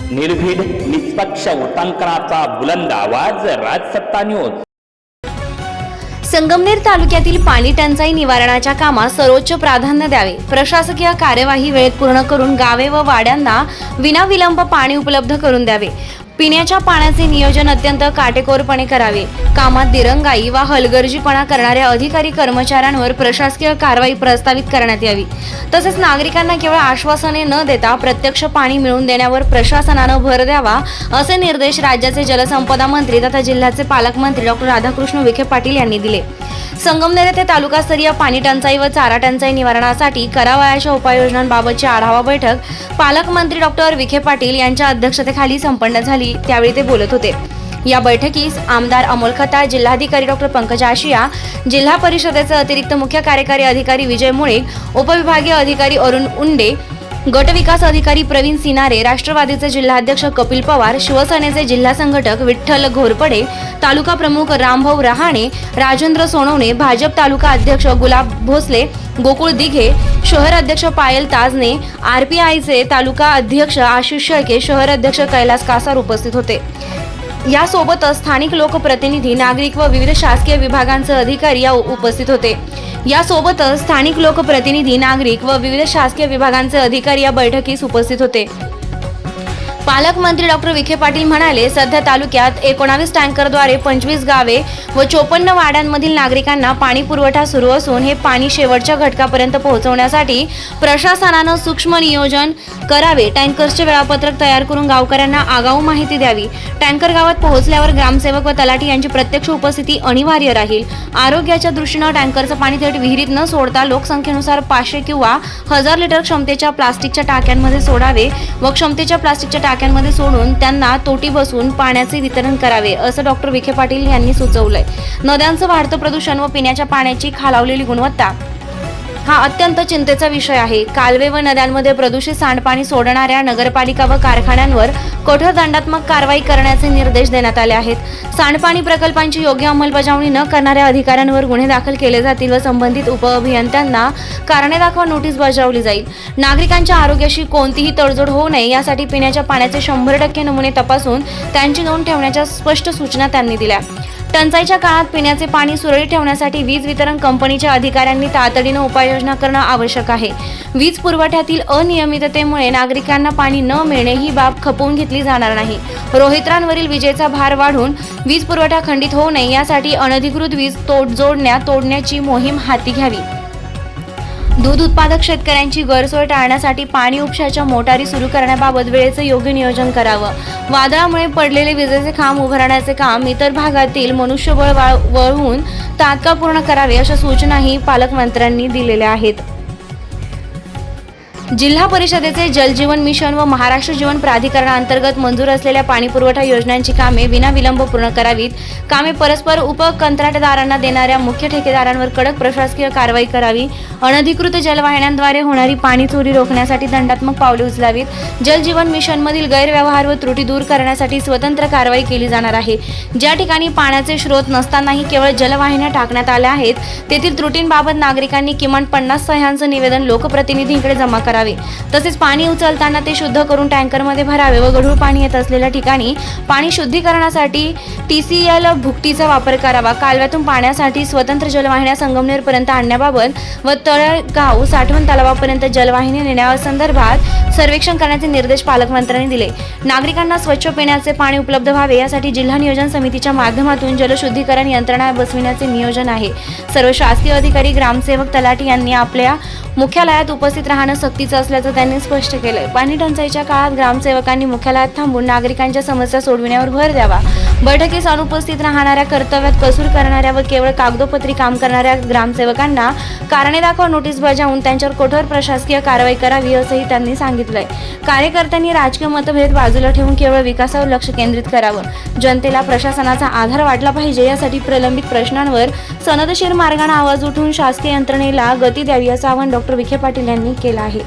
निर्भीड निष्पक्ष उटंकनाचा बुलंद आवाज, राजसत्ता न्यूज। संगमनेर तालुक्यातील पाणी टंचाई निवारणाच्या कामास सर्वोच्च प्राधान्य द्यावे। प्रशासकीय कार्यवाही वेळेत पूर्ण करून गावे व वाड्यांना विनाविलंब पाणी उपलब्ध करून द्यावे। पिण्याच्या पाण्याचे नियोजन अत्यंत काटेकोरपणे करावे। कामात दिरंगाई व हलगर्जीपणा करणाऱ्या अधिकारी कर्मचाऱ्यांवर प्रशासकीय कारवाई प्रस्तावित करण्यात यावी। तसेच नागरिकांना केवळ आश्वासने न देता प्रत्यक्ष पाणी मिळवून देण्यावर प्रशासनाने भर द्यावा, असे निर्देश राज्याचे जलसंपदा मंत्री तथा जिल्ह्याचे पालकमंत्री डॉक्टर राधाकृष्ण विखे पाटील यांनी दिले। संगमनेर येथे तालुकास्तरीय पाणी टंचाई व चारा टंचाई निवारणासाठी करावयाच्या उपाययोजनांबाबतची आढावा बैठक पालकमंत्री डॉक्टर विखे पाटील यांच्या अध्यक्षतेखाली संपन्न झाली। त्यावेळी ते बोलत होते। या बैठकीस आमदार अमोल खताळ, जिल्हाधिकारी डॉक्टर पंकज आशिया, जिल्हा परिषदेचे अतिरिक्त मुख्य कार्यकारी अधिकारी विजय मुळे, उपविभागीय अधिकारी अरुण उंडे, गट विकास अधिकारी प्रवीण सिनारे, राष्ट्रवादीचे जिल्हाध्यक्ष कपिल पवार, शिवसेनेचे जिल्हा संघटक विठ्ठल घोरपडे, तालुका प्रमुख रामभाऊ रहाणे, राजेंद्र सोनवणे, भाजप तालुका अध्यक्ष गुलाब भोसले, गोकुळ दिघे, शहर अध्यक्ष पायल ताजने, आरपीआयचे तालुका अध्यक्ष आशिष शेळके, शहर अध्यक्ष कैलास कासार उपस्थित होते। यासोबतच स्थानिक लोकप्रतिनिधी, नागरिक व विविध शासकीय विभागांचे अधिकारी उपस्थित होते। यासोबतच स्थानिक लोकप्रतिनिधी, नागरिक व विविध शासकीय विभागांचे अधिकारी या बैठकीस उपस्थित होते। पालकमंत्री डॉक्टर विखे पाटील म्हणाले, सध्या तालुक्यात 19 टँकरद्वारे 25 गावे व 54 वाड्यांमधील नागरिकांना पाणी पुरवठा सुरू असून हे पाणी शेवटच्या घटकापर्यंत पोहोचवण्यासाठी प्रशासनाने सूक्ष्म नियोजन करावे। टँकर्सचे वेळापत्रक तयार करून गावकऱ्यांना आगाऊ माहिती द्यावी। टँकर गावात पोहोचल्यावर ग्रामसेवक व तलाठी यांची प्रत्यक्ष उपस्थिती अनिवार्य राहील। आरोग्याच्या दृष्टीने टँकरचं पाणी थेट विहिरीत न सोडता लोकसंख्येनुसार 500 किंवा 1000 लिटर क्षमतेच्या प्लास्टिकच्या टाक्यांमध्ये सोडावे व क्षमतेच्या प्लास्टिकच्या टाक्यांमध्ये सोडून त्यांना तोटी बसून पाण्याचे वितरण करावे, असं डॉक्टर विखे पाटील यांनी सुचवलंय। नद्यांचं वाढतं प्रदूषण व पिण्याच्या पाण्याची खालावलेली गुणवत्ता हा अत्यंत चिंतेचा विषय आहे। कालवे व नद्यांमध्ये प्रदूषित सांडपाणी सोडणाऱ्या नगरपालिका व कारखान्यांवर कठोर दंडात्मक कारवाई करण्याचे निर्देश देण्यात आले आहेत। सांडपाणी प्रकल्पांची योग्य अंमलबजावणी न करणाऱ्या अधिकाऱ्यांवर गुन्हे दाखल केले जातील व संबंधित उपअभियंत्यांना कारणे दाखवा नोटीस बजावली जाईल। नागरिकांच्या आरोग्याशी कोणतीही तडजोड होऊ नये यासाठी पिण्याच्या पाण्याचे 100% नमुने तपासून त्यांची नोंद ठेवण्याच्या स्पष्ट सूचना त्यांनी दिल्या। टंचाईच्या काळात पिण्याचे पाणी सुरळीत ठेवण्यासाठी वीज वितरण कंपनीच्या अधिकाऱ्यांनी तातडीने उपाययोजना करणं आवश्यक आहे। वीज पुरवठ्यातील अनियमिततेमुळे नागरिकांना पाणी न मिळणे ही बाब खपवून घेतली जाणार नाही। रोहित्रांवरील विजेचा भार वाढून वीज पुरवठा खंडित होऊ नये यासाठी अनधिकृत वीज तोडण्याची मोहीम हाती घ्यावी। दूध उत्पादक शेतकऱ्यांची गैरसोय टाळण्यासाठी पाणी उपशाच्या मोटारी सुरू करण्याबाबत वेळेचं योग्य नियोजन करावं। वादळामुळे पडलेले विजेचे खांब उभारण्याचे काम इतर भागातील मनुष्यबळ वळवून तात्काळ पूर्ण करावे, अशा सूचनाही पालकमंत्र्यांनी दिलेल्या आहेत। जिल्हा परिषदेचे जलजीवन मिशन व महाराष्ट्र जीवन प्राधिकरणाअंतर्गत मंजूर असलेल्या पाणी पुरवठा योजनांची कामे विनाविलंब पूर्ण करावीत। कामे परस्पर उपकंत्राटदारांना देणाऱ्या मुख्य ठेकेदारांवर कडक प्रशासकीय कारवाई करावी। अनधिकृत जलवाहिन्यांद्वारे होणारी पाणी चोरी रोखण्यासाठी दंडात्मक पावले उचलावीत। जलजीवन मिशनमधील गैरव्यवहार व त्रुटी दूर करण्यासाठी स्वतंत्र कारवाई केली जाणार आहे। ज्या ठिकाणी पाण्याचे स्रोत नसतानाही केवळ जलवाहिन्या टाकण्यात आल्या आहेत तेथील त्रुटींबाबत नागरिकांनी किमान 50 सह्यांचं निवेदन लोकप्रतिनिधींकडे जमा करावे। तसेच पाणी उचलताना ते शुद्ध करून टँकरमध्ये भरावे व गढूळ पाणी येत असलेल्या ठिकाणी पाणी शुद्धीकरणासाठी TCL भुकटीचा वापर करावा। कालव्यातून पाण्यासाठी स्वतंत्र जलवाहिन्या संगमनेरपर्यंत आणण्याबाबत व तळेगाव साठवण तलावापर्यंत जलवाहिनी नेण्यासंदर्भात सर्वेक्षण करण्याचे निर्देश पालकमंत्र्यांनी दिले। नागरिकांना स्वच्छ पिण्याचे पाणी उपलब्ध व्हावे यासाठी जिल्हा नियोजन समितीच्या माध्यमातून जलशुद्धीकरण यंत्रणा बसविण्याचे नियोजन आहे। सर्व शासकीय अधिकारी, ग्रामसेवक, तलाठी यांनी आपल्या मुख्यालयात उपस्थित राहणं सक्तीचं असल्याचं त्यांनी स्पष्ट केलंय। पाणी टंचाईच्या काळात ग्रामसेवकांनी मुख्यालयात थांबून नागरिकांच्या समस्या सोडविण्यावर भर द्यावा। बैठकीस अनुपस्थित राहणाऱ्या, कर्तव्यात कसूर करणाऱ्या व केवळ कागदोपत्री काम करणाऱ्या ग्रामसेवकांना कारणे दाखवा नोटीस बजावून त्यांच्यावर कठोर प्रशासकीय कारवाई करावी, असंही त्यांनी सांगितलंय। कार्यकर्त्यांनी राजकीय मतभेद बाजूला ठेवून केवळ विकासावर लक्ष केंद्रित करावं। जनतेला प्रशासनाचा आधार वाटला पाहिजे यासाठी प्रलंबित प्रश्नांवर सनदशीर मार्गाने आवाज उठवून शासकीय यंत्रणेला गती द्यावी, असं आवाहन डॉक्टर विखे पाटील यांनी केलं आहे।